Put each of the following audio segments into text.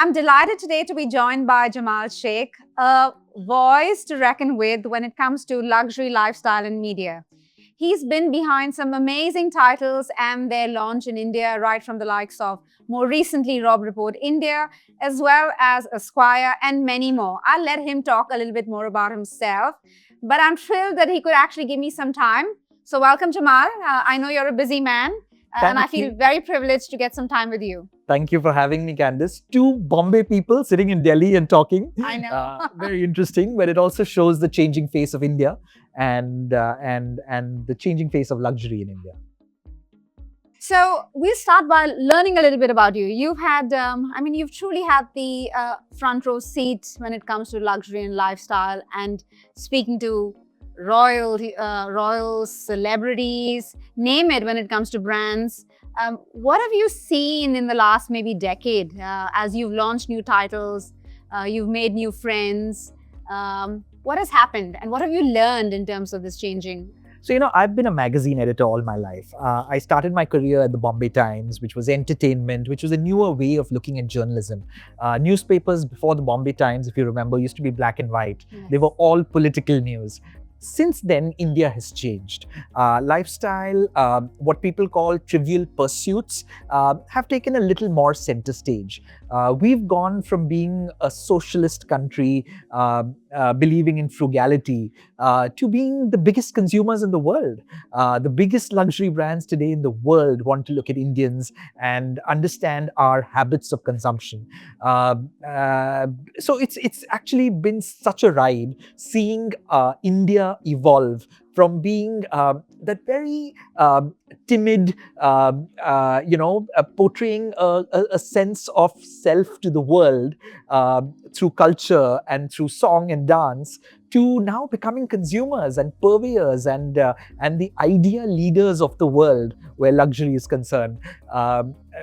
I'm delighted today to be joined by Jamal Shaikh, a voice to reckon with when it comes to luxury lifestyle and media. He's been behind some amazing titles and their launch in India, right from the likes of more recently Rob Report India, as well as Esquire and many more. I'll let him talk a little bit more about himself, but I'm thrilled that he could actually give me some time. So welcome, Jamal. I know you're a busy man, and I feel very privileged to get some time with you. Thank you for having me, Candice. Two Bombay people sitting in Delhi and talking. I know. Very interesting, but it also shows the changing face of India and the changing face of luxury in India. So we'll start by learning a little bit about you. You've had, you've truly had the front row seat when it comes to luxury and lifestyle, and speaking to royals, celebrities, name it when it comes to brands. What have you seen in the last maybe decade as you've launched new titles, you've made new friends? What has happened and what have you learned in terms of this changing? So, I've been a magazine editor all my life. I started my career at the Bombay Times, which was entertainment, which was a newer way of looking at journalism. Newspapers before the Bombay Times, if you remember, used to be black and white. Yes. They were all political news. Since then, India has changed. Lifestyle, what people call trivial pursuits, have taken a little more center stage. We've gone from being a socialist country, believing in frugality, to being the biggest consumers in the world. The biggest luxury brands today in the world want to look at Indians and understand our habits of consumption. So it's actually been such a ride seeing India evolve from being that very timid, portraying a sense of self to the world through culture and through song and dance, to now becoming consumers and purveyors and the idea leaders of the world where luxury is concerned.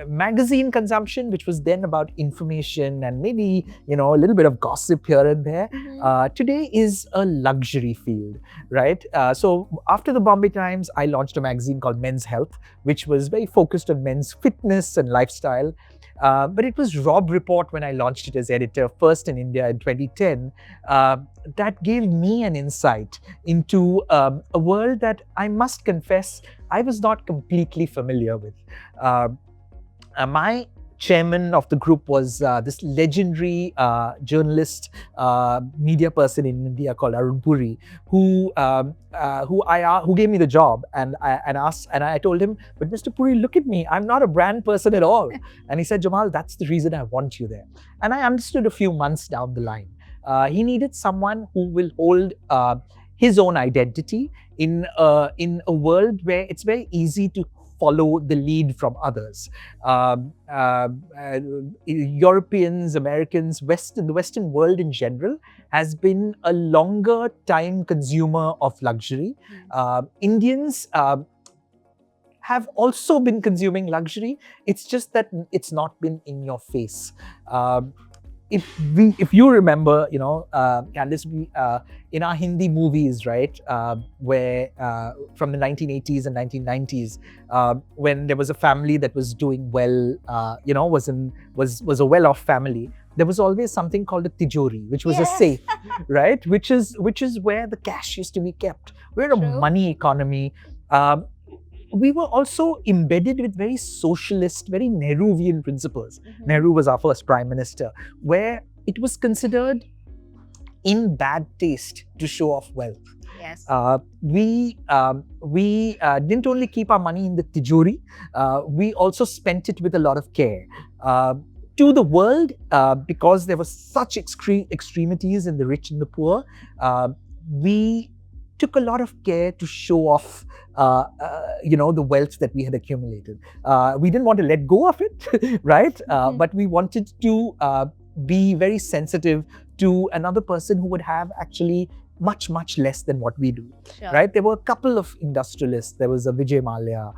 Magazine consumption, which was then about information and maybe a little bit of gossip here and there, today is a luxury field, right? So after the Bombay Times, I launched a magazine called Men's Health, which was very focused on men's fitness and lifestyle. But it was Rob Report when I launched it as editor, first in India in 2010, that gave me an insight into a world that I must confess I was not completely familiar with. My chairman of the group was this legendary journalist, media person in India called Arun Puri, who gave me the job, and I told him, but Mr. Puri, look at me, I'm not a brand person at all. And he said, Jamal, that's the reason I want you there. And I understood a few months down the line. He needed someone who will hold his own identity in a world where it's very easy to follow the lead from others. Europeans, Americans, the Western world in general has been a longer time consumer of luxury. Indians have also been consuming luxury. It's just that it's not been in your face. If you remember, Candice, in our Hindi movies, right, where from the 1980s and 1990s, when there was a family that was doing well, was a well-off family, there was always something called a tijori, which was a safe, right, which is where the cash used to be kept. We're a money economy. We were also embedded with very socialist, very Nehruvian principles. Nehru was our first prime minister, where it was considered in bad taste to show off wealth. Yes. We didn't only keep our money in the tijori, we also spent it with a lot of care. To the world, because there were such extremities in the rich and the poor, we took a lot of care to show off the wealth that we had accumulated. We didn't want to let go of it, right? But we wanted to be very sensitive to another person who would have actually much, much less than what we do, right? There were a couple of industrialists. There was a Vijay Mallya,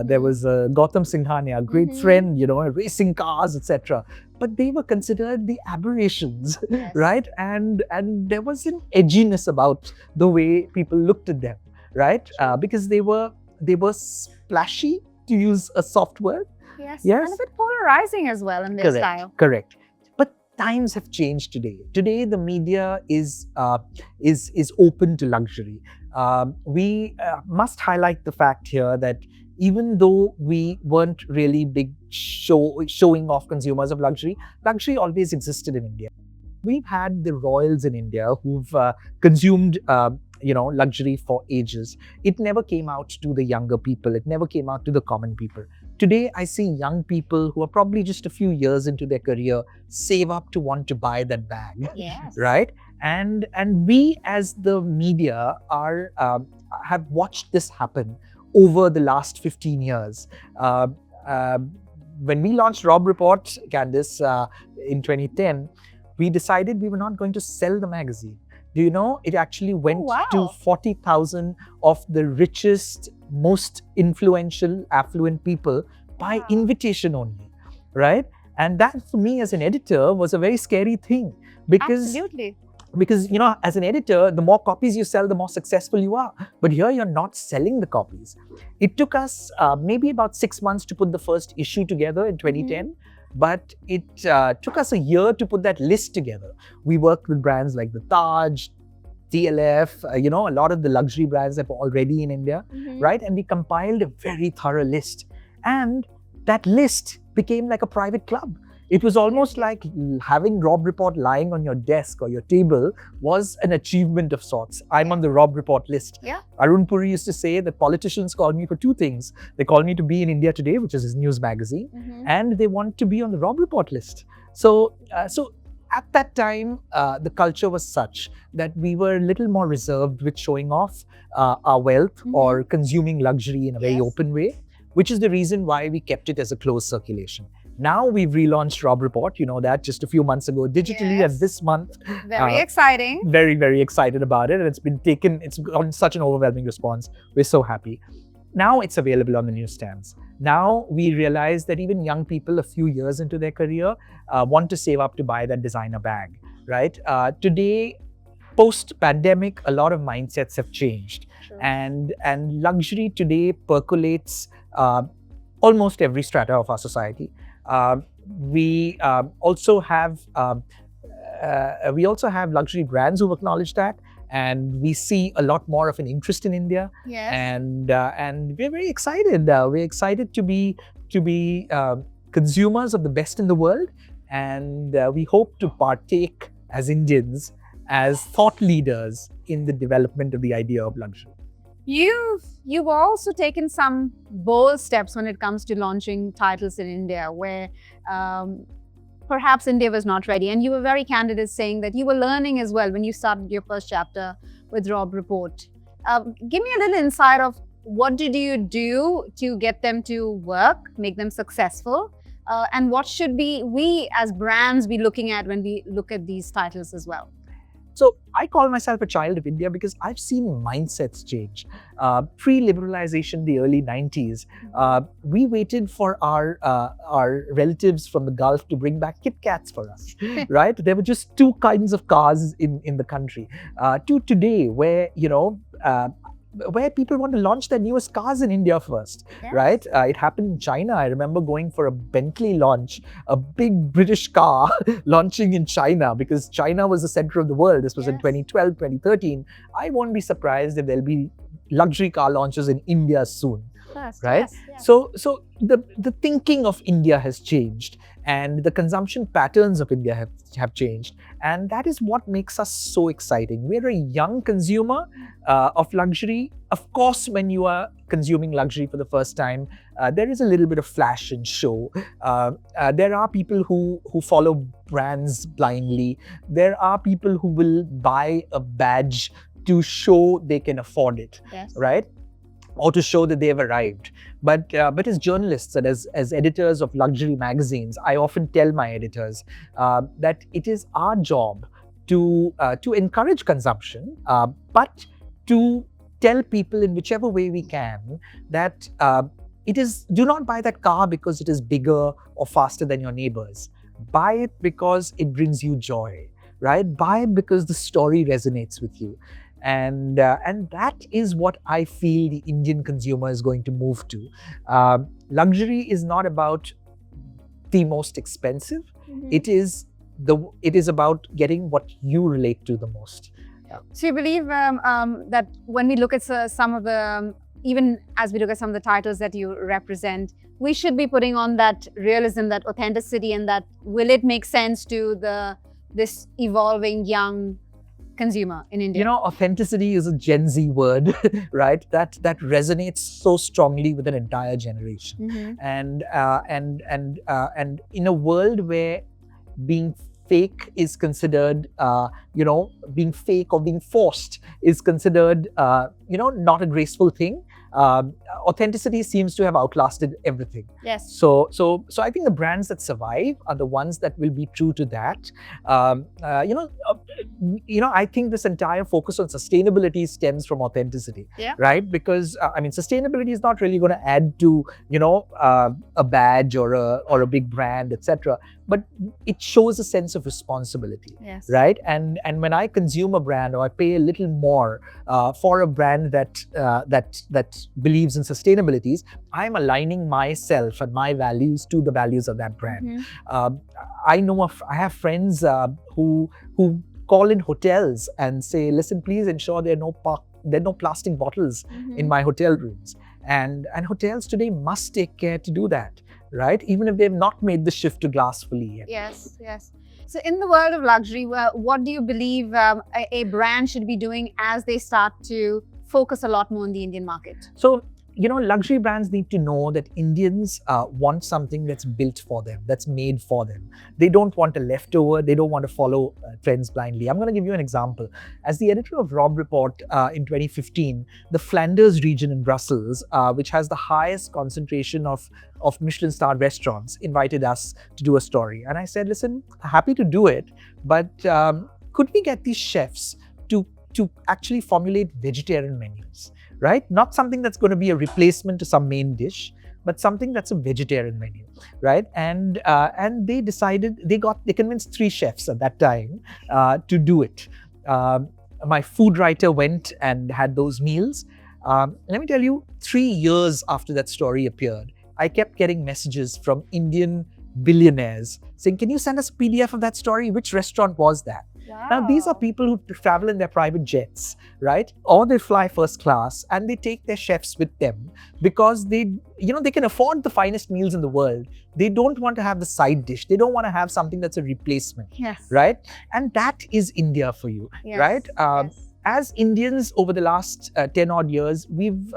there was a Gautam Singhania, a great friend, racing cars, etc. But they were considered the aberrations, right? And there was an edginess about the way people looked at them, right? Because they were splashy, to use a soft word. Yes, and a bit polarizing as well in their style. Correct. But times have changed today. Today, the media is open to luxury. We must highlight the fact here that even though we weren't really big showing off consumers of luxury, luxury always existed in India. We've had the royals in India who've consumed luxury for ages. It never came out to the younger people. It never came out to the common people. Today, I see young people who are probably just a few years into their career save up to want to buy that bag, Yes. right? And we as the media have watched this happen over the last 15 years. When we launched Rob Report, Candice, in 2010, we decided we were not going to sell the magazine. Do you know, it actually went to 40,000 of the richest, most influential, affluent people by invitation only, right? And that for me as an editor was a very scary thing because Absolutely. Because, as an editor, the more copies you sell, the more successful you are. But here you're not selling the copies. It took us maybe about 6 months to put the first issue together in 2010. But it took us a year to put that list together. We worked with brands like the Taj, TLF, a lot of the luxury brands that were already in India, right? And we compiled a very thorough list. And that list became like a private club. It was almost like having Rob Report lying on your desk or your table was an achievement of sorts. I'm on the Rob Report list. Yeah. Arun Puri used to say that politicians call me for two things. They call me to be in India Today, which is his news magazine, and they want to be on the Rob Report list. So at that time, the culture was such that we were a little more reserved with showing off our wealth or consuming luxury in a very open way, which is the reason why we kept it as a closed circulation. Now we've relaunched Rob Report, that just a few months ago, digitally, and this month. Very exciting. Very, very excited about it. And it's gotten such an overwhelming response. We're so happy. Now it's available on the newsstands. Now we realize that even young people a few years into their career want to save up to buy that designer bag, right? Today, post-pandemic, a lot of mindsets have changed. Sure. And luxury today percolates almost every strata of our society. We also have luxury brands who acknowledge that, and we see a lot more of an interest in India. Yes. And we're very excited. We're excited to be consumers of the best in the world, and we hope to partake as Indians, as thought leaders in the development of the idea of luxury. You've also taken some bold steps when it comes to launching titles in India, where perhaps India was not ready. And you were very candid in saying that you were learning as well when you started your first chapter with Rob Report. Give me a little insight of what did you do to get them to work, make them successful, and what should we as brands be looking at when we look at these titles as well? So I call myself a child of India because I've seen mindsets change. Pre-liberalization, the early 90s, we waited for our relatives from the Gulf to bring back Kit Kats for us, right? There were just two kinds of cars in the country. To today, where where people want to launch their newest cars in India first, right? It happened in China. I remember going for a Bentley launch, a big British car launching in China, because China was the center of the world. This was in 2012, 2013. I won't be surprised if there'll be luxury car launches in India soon. Right? Yes. So the thinking of India has changed, and the consumption patterns of India have changed. And that is what makes us so exciting. We're a young consumer of luxury. Of course, when you are consuming luxury for the first time, there is a little bit of flash and show. There are people who follow brands blindly. There are people who will buy a badge to show they can afford it, right? Or to show that they have arrived. But as journalists and as editors of luxury magazines, I often tell my editors that it is our job to encourage consumption, but to tell people in whichever way we can that do not buy that car because it is bigger or faster than your neighbors. Buy it because it brings you joy, right? Buy it because the story resonates with you. And that is what I feel the Indian consumer is going to move to. Luxury is not about the most expensive. It is it is about getting what you relate to the most. So you believe that when we look at some of the, even as we look at some of the titles that you represent, we should be putting on that realism, that authenticity, and that will it make sense to this evolving young consumer in India? You know, authenticity is a Gen Z word, right? That resonates so strongly with an entire generation. And in a world where being fake is considered, being fake or being forced is considered, not a graceful thing. Authenticity seems to have outlasted everything. Yes. So I think the brands that survive are the ones that will be true to that. I think this entire focus on sustainability stems from authenticity, right? Because sustainability is not really going to add to a badge or a big brand, etc. But it shows a sense of responsibility, right? And when I consume a brand, or I pay a little more for a brand that believes in sustainability, I'm aligning myself and my values to the values of that brand. I have friends who call in hotels and say, listen, please ensure there are no plastic bottles in my hotel rooms. And hotels today must take care to do that, right? Even if they've not made the shift to glass fully yet. Yes. So in the world of luxury, what do you believe a brand should be doing as they start to focus a lot more on the Indian market? So, luxury brands need to know that Indians want something that's built for them, that's made for them. They don't want a leftover. They don't want to follow trends blindly. I'm going to give you an example. As the editor of Robb Report in 2015, the Flanders region in Brussels, which has the highest concentration of Michelin starred restaurants, invited us to do a story. And I said, listen, happy to do it, but could we get these chefs to actually formulate vegetarian menus? Right? Not something that's going to be a replacement to some main dish, but something that's a vegetarian menu, right? And they decided, they convinced 3 chefs at that time to do it. My food writer went and had those meals. Let me tell you, 3 years after that story appeared, I kept getting messages from Indian billionaires saying, can you send us a PDF of that story? Which restaurant was that? Wow. Now, these are people who travel in their private jets, right? Or they fly first class and they take their chefs with them because they can afford the finest meals in the world. They don't want to have the side dish. They don't want to have something that's a replacement, right? And that is India for you, right? As Indians over the last 10 odd years, we've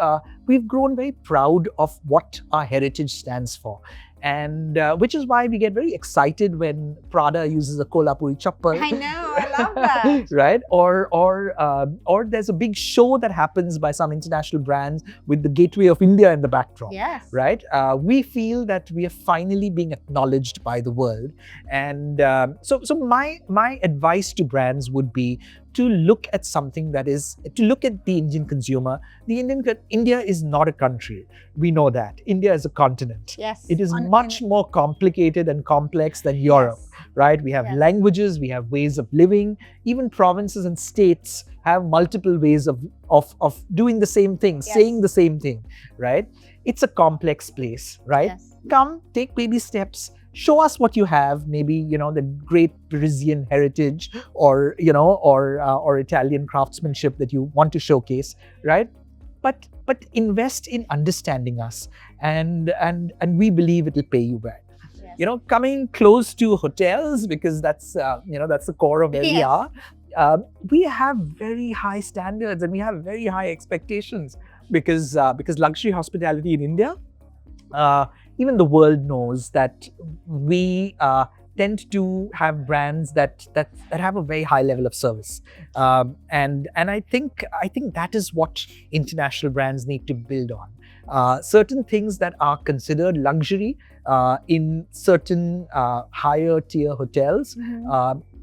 grown very proud of what our heritage stands for. And which is why we get very excited when Prada uses a Kolhapuri chappal. I know, I love that. Right? Or there's a big show that happens by some international brands with the Gateway of India in the backdrop. Right? We feel that we are finally being acknowledged by the world. And so my advice to brands would be to look at something to look at the Indian consumer. India is not a country. We know that. India is a continent. It is much more complicated and complex than Europe, right? We have languages, we have ways of living. Even provinces and states have multiple ways of doing the same thing, saying the same thing, right? It's a complex place, right? Come, take baby steps. Show us what you have, maybe, the great Parisian heritage or Italian craftsmanship that you want to showcase, right? But invest in understanding us and we believe it will pay you back. Coming close to hotels, because that's the core of where we are. We have very high standards and we have very high expectations because luxury hospitality in India, even the world knows that we tend to have brands that have a very high level of service, and I think that is what international brands need to build on. Certain things that are considered luxury in certain higher tier hotels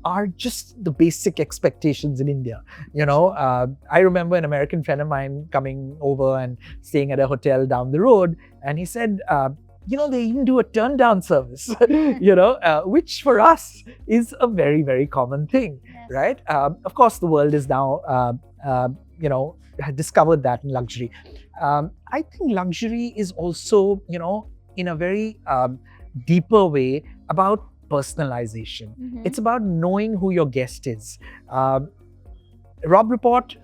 are just the basic expectations in India. I remember an American friend of mine coming over and staying at a hotel down the road, and he said, they even do a turn down service, which for us is a very, very common thing, right? Of course, the world is now, discovered that in luxury. I think luxury is also, in a very deeper way about personalization. Mhm. It's about knowing who your guest is. Rob Report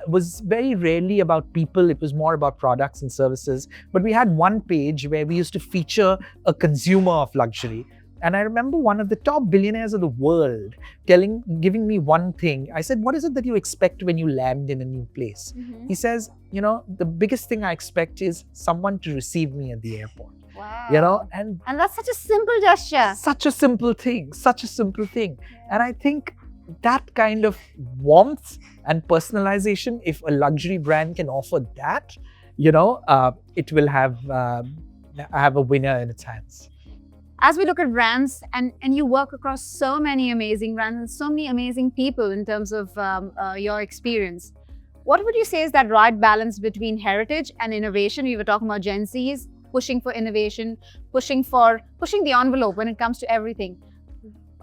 was very rarely about people. It was more about products and services. But we had one page where we used to feature a consumer of luxury. And I remember one of the top billionaires of the world giving me one thing. I said, what is it that you expect when you land in a new place? Mhm. He says, the biggest thing I expect is someone to receive me at the airport. Wow. And that's such a simple gesture. such a simple thing. And I think that kind of warmth and personalization, if a luxury brand can offer that, it will have a winner in its hands. As we look at brands, and you work across so many amazing brands and so many amazing people in terms of your experience, what would you say is that right balance between heritage and innovation? We were talking about Gen Zs pushing for innovation, pushing the envelope when it comes to everything.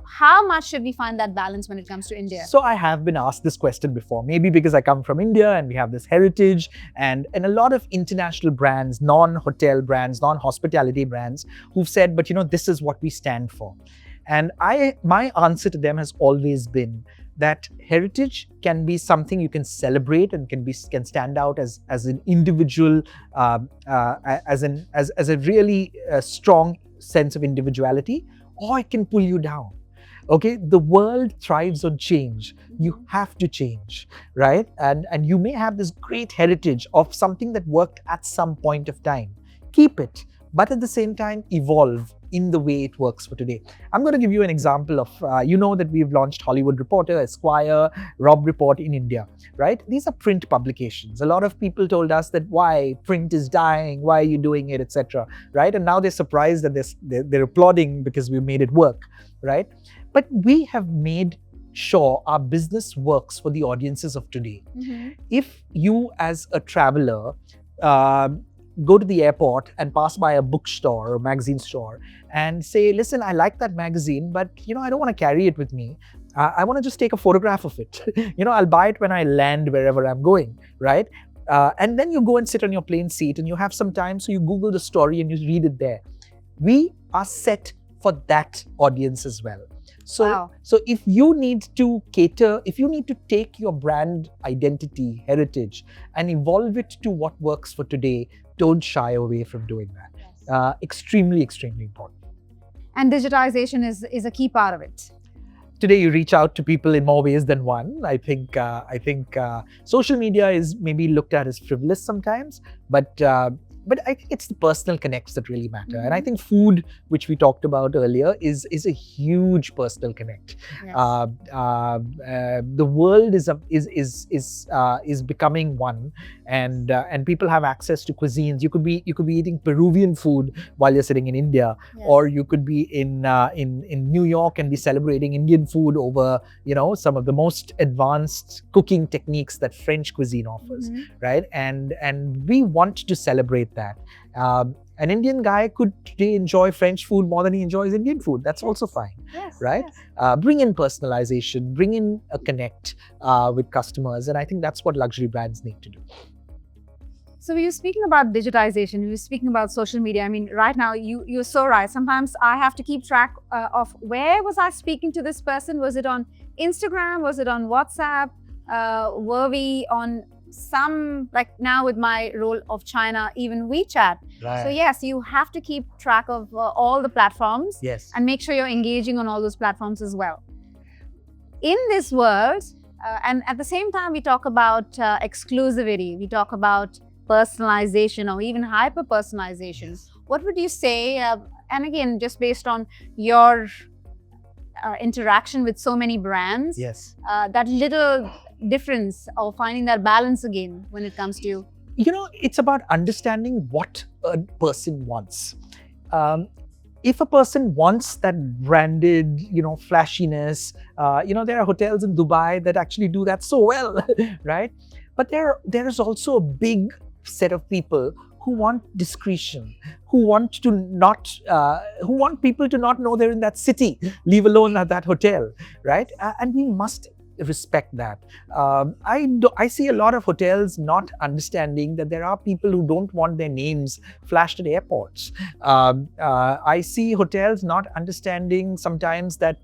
How much should we find that balance when it comes to India? So I have been asked this question before, maybe because I come from India and we have this heritage, and a lot of international brands, non-hotel brands, non-hospitality brands who've said, but this is what we stand for. And my answer to them has always been that heritage can be something you can celebrate and can stand out as an individual, as a really strong sense of individuality, or it can pull you down. Okay, the world thrives on change. You have to change, right? And you may have this great heritage of something that worked at some point of time. Keep it, but at the same time, evolve in the way it works for today. I'm going to give you an example of, that we've launched Hollywood Reporter, Esquire, Rob Report in India, right? These are print publications. A lot of people told us that why print is dying, why are you doing it, etc., right? And now they're surprised that they're applauding because we made it work, right? But we have made sure our business works for the audiences of today. Mm-hmm. If you as a traveler go to the airport and pass by a bookstore or magazine store and say, listen, I like that magazine, but I don't want to carry it with me. I want to just take a photograph of it. I'll buy it when I land wherever I'm going, right? And then you go and sit on your plane seat and you have some time, so you Google the story and you read it there. We are set for that audience as well. So, Wow. So if you need to take your brand identity, heritage, and evolve it to what works for today, don't shy away from doing that. Yes. Extremely, extremely important. And digitization is a key part of it. Today, you reach out to people in more ways than one. I think social media is maybe looked at as frivolous sometimes, but I think it's the personal connects that really matter. Mm-hmm. And I think food, which we talked about earlier, is a huge personal connect. Yes. The world is becoming one, and people have access to cuisines. You could be eating Peruvian food while you're sitting in India, Yes. or you could be in New York and be celebrating Indian food over some of the most advanced cooking techniques that French cuisine offers. Mhm. Right? And we want to celebrate that. An Indian guy could today enjoy French food more than he enjoys Indian food. That's also fine, Yes, right? yes. Bring in personalization, bring in a connect with customers. And I think that's what luxury brands need to do. So we were speaking about digitization, we were speaking about social media. I mean, right now, you're so right. Sometimes I have to keep track of where was I speaking to this person? Was it on Instagram? Was it on WhatsApp? Were we on some, like now with my role of China, even WeChat? Right. So yes, you have to keep track of all the platforms. Yes. And make sure you're engaging on all those platforms as well. In this world, and at the same time, we talk about exclusivity, we talk about personalization or even hyper-personalization. Yes. What would you say, and again, just based on your interaction with so many brands, Yes. that little difference or finding that balance again when it comes to... It's about understanding what a person wants. If a person wants that branded, flashiness, there are hotels in Dubai that actually do that so well, right? But there is also a big set of people who want discretion, who want people to not know they're in that city, leave alone at that hotel, right? And we must respect that. I see a lot of hotels not understanding that there are people who don't want their names flashed at airports. I see hotels not understanding sometimes that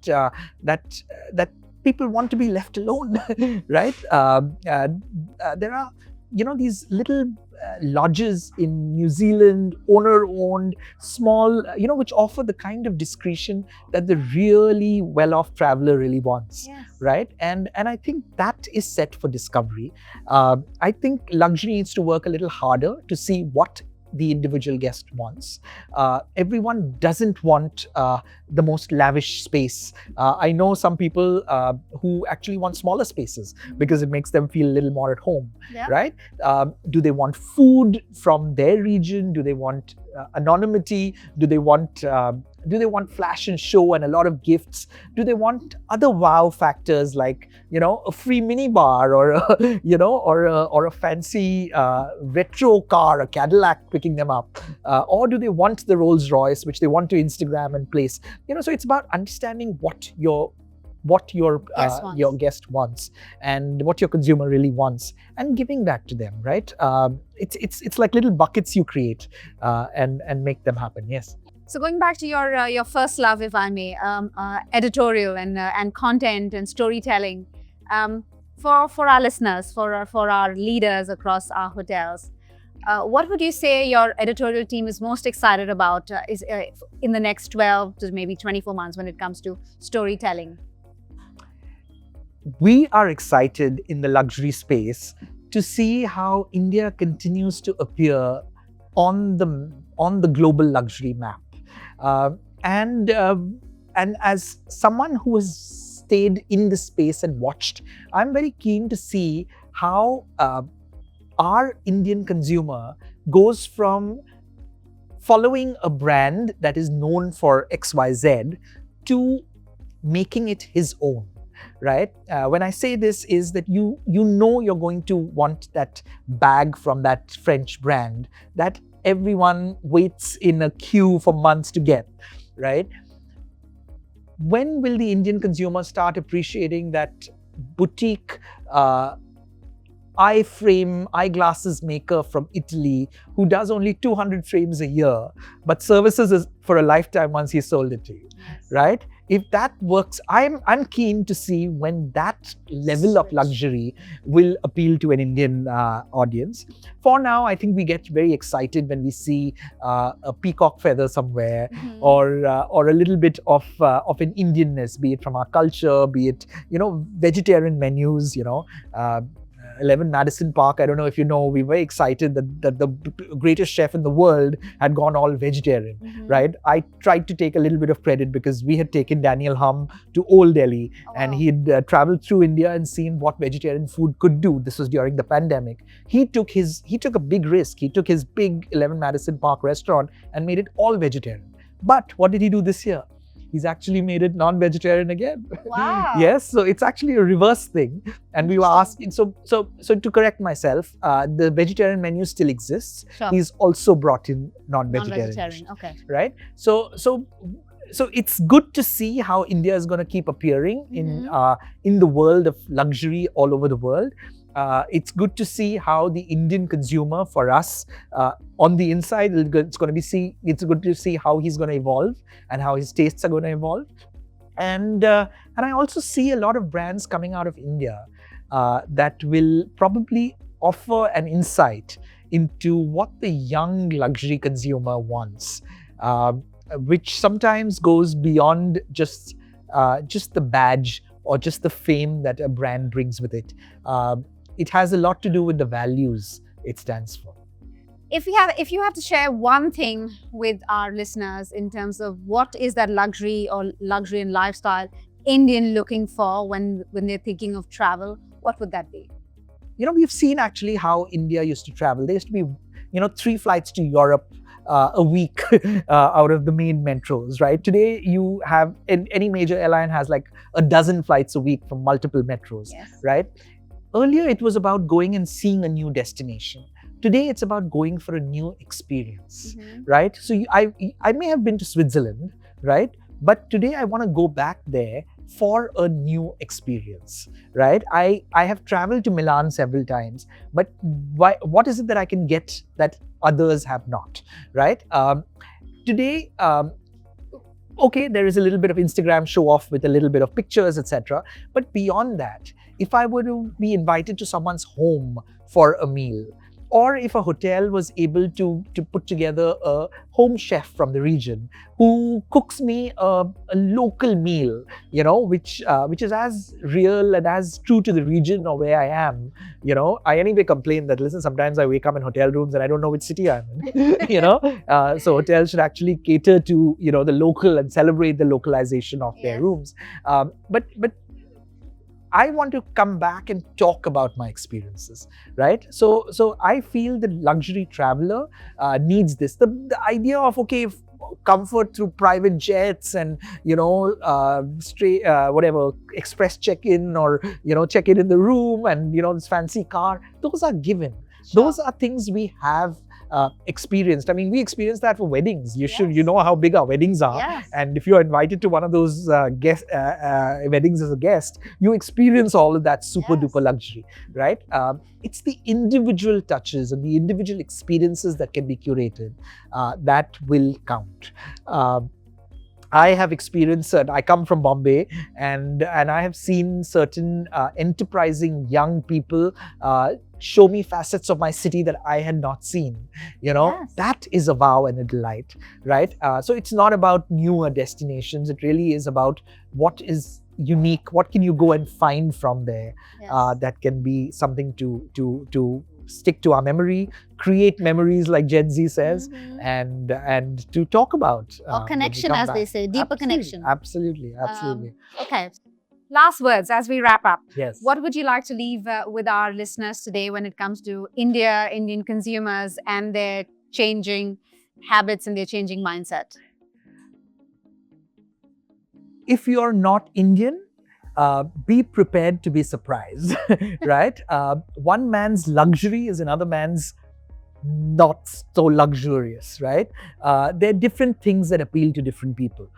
people want to be left alone, right? There are, these little lodges in New Zealand, owner-owned, small, which offer the kind of discretion that the really well-off traveler really wants, Yes. right? And I think that is set for discovery. I think luxury needs to work a little harder to see what the individual guest wants. Everyone doesn't want the most lavish space. I know some people who actually want smaller spaces because it makes them feel a little more at home, Yeah. right? Do they want food from their region? Do they want anonymity? Do they want flash and show and a lot of gifts? Do they want other wow factors like, a free mini bar or or a fancy retro car, a Cadillac picking them up? Or do they want the Rolls Royce, which they want to Instagram and place? So it's about understanding what your guest wants and what your consumer really wants, and giving that to them, right? It's like little buckets you create and make them happen. Yes. So going back to your first love, if I may, editorial and content and storytelling, for our listeners, for our leaders across our hotels, what would you say your editorial team is most excited about in the next 12 to maybe 24 months when it comes to storytelling? We are excited in the luxury space to see how India continues to appear on the global luxury map. And as someone who has stayed in the space and watched, I'm very keen to see how our Indian consumer goes from following a brand that is known for XYZ to making it his own. Right? When I say this is that you're going to want that bag from that French brand that everyone waits in a queue for months to get, right? When will the Indian consumer start appreciating that boutique eyeglasses maker from Italy who does only 200 frames a year but services is for a lifetime once he sold it to you? Yes. Right? If that works, I'm keen to see when that level of luxury will appeal to an Indian audience. For now, I think we get very excited when we see a peacock feather somewhere, or a little bit of an Indianness, be it from our culture, be it vegetarian menus. 11 Madison Park, I don't know if you know, we were very excited that the greatest chef in the world had gone all vegetarian, right? I tried to take a little bit of credit because we had taken Daniel Hum to Old Delhi, and he'd traveled through India and seen what vegetarian food could do. This was during the pandemic. He took a big risk. He took his big 11 Madison Park restaurant and made it all vegetarian. But what did he do this year? He's actually made it non-vegetarian again. Wow. Yes, so it's actually a reverse thing. And we were asking, so to correct myself, the vegetarian menu still exists. Sure. He's also brought in non-vegetarian. Okay. Right? So it's good to see how India is going to keep appearing in the world of luxury all over the world. It's good to see how the Indian consumer, for us, on the inside, it's good to see how he's going to evolve and how his tastes are going to evolve. And I also see a lot of brands coming out of India that will probably offer an insight into what the young luxury consumer wants, which sometimes goes beyond just the badge or just the fame that a brand brings with it. It has a lot to do with the values it stands for. If you have to share one thing with our listeners in terms of what is that luxury and lifestyle Indian looking for when they're thinking of travel, what would that be? We've seen actually how India used to travel. There used to be, 3 flights to Europe a week out of the main metros, right? Today, you have, any major airline has like a dozen flights a week from multiple metros, yes. Right? Earlier, it was about going and seeing a new destination. Today, it's about going for a new experience, right? So I may have been to Switzerland, right? But today, I want to go back there for a new experience, right? I have traveled to Milan several times, but what is it that I can get that others have not, right? Today, okay, there is a little bit of Instagram show off with a little bit of pictures, etc. But beyond that, if I were to be invited to someone's home for a meal, or if a hotel was able to put together a home chef from the region who cooks me a local meal, which is as real and as true to the region or where I am, I anyway complain that, listen, sometimes I wake up in hotel rooms and I don't know which city I'm in, so hotels should actually cater to, the local and celebrate the localization of their rooms. But I want to come back and talk about my experiences, right? So I feel the luxury traveler needs this. The idea of, okay, comfort through private jets and, straight, whatever, express check-in or, check-in in the room and, this fancy car, those are given. Sure. Those are things we have experienced. I mean, we experienced that for weddings. You know how big our weddings are. Yes. And if you're invited to one of those weddings as a guest, you experience all of that super duper luxury, right? It's the individual touches and the individual experiences that can be curated that will count. I have experienced, I come from Bombay, and I have seen certain enterprising young people show me facets of my city that I had not seen. That is a wow and a delight, right? So it's not about newer destinations. It really is about what is unique. What can you go and find from there that can be something to stick to our memory, create memories like Gen Z says, and to talk about. Or connection, as they say, deeper connection. Absolutely. Okay. Last words as we wrap up. Yes. What would you like to leave with our listeners today when it comes to India, Indian consumers and their changing habits and their changing mindset? If you're not Indian, be prepared to be surprised, right? One man's luxury is another man's not so luxurious, right? There are different things that appeal to different people.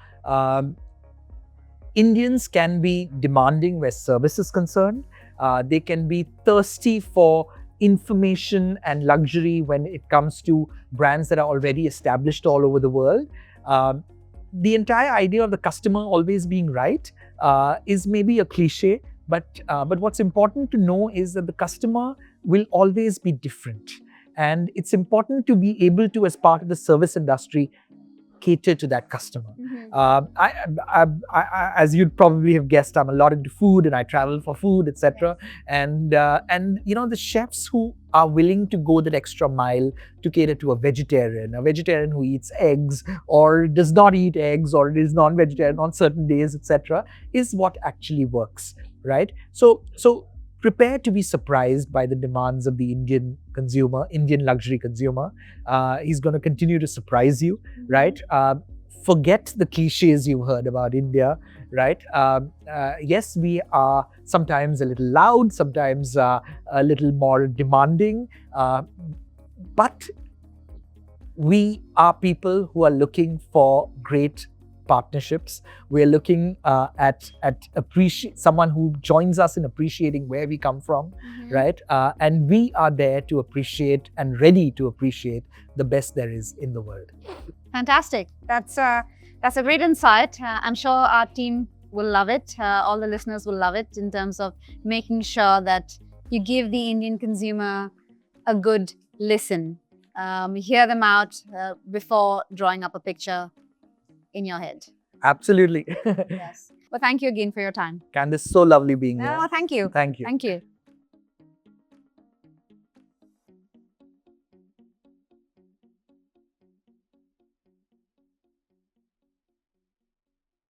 Indians can be demanding where service is concerned. They can be thirsty for information and luxury when it comes to brands that are already established all over the world. The entire idea of the customer always being right is maybe a cliche, but what's important to know is that the customer will always be different. And it's important to be able to, as part of the service industry, cater to that customer. As you'd probably have guessed, I'm a lot into food and I travel for food, etc. And the chefs who are willing to go that extra mile to cater to a vegetarian who eats eggs or does not eat eggs or is non-vegetarian on certain days, etc., is what actually works, right? So prepare to be surprised by the demands of the Indian consumer, Indian luxury consumer. He's going to continue to surprise you, right? Forget the cliches you heard about India, right? Yes, we are sometimes a little loud, sometimes a little more demanding, but we are people who are looking for great partnerships. We're looking at someone who joins us in appreciating where we come from, right? And we are there to appreciate and ready to appreciate the best there is in the world. Fantastic. That's a great insight. I'm sure our team will love it. All the listeners will love it in terms of making sure that you give the Indian consumer a good listen. Hear them out before drawing up a picture in your head. Absolutely. Yes. Well, thank you again for your time. Candice, so lovely being here. No, thank you. Thank you. Thank you.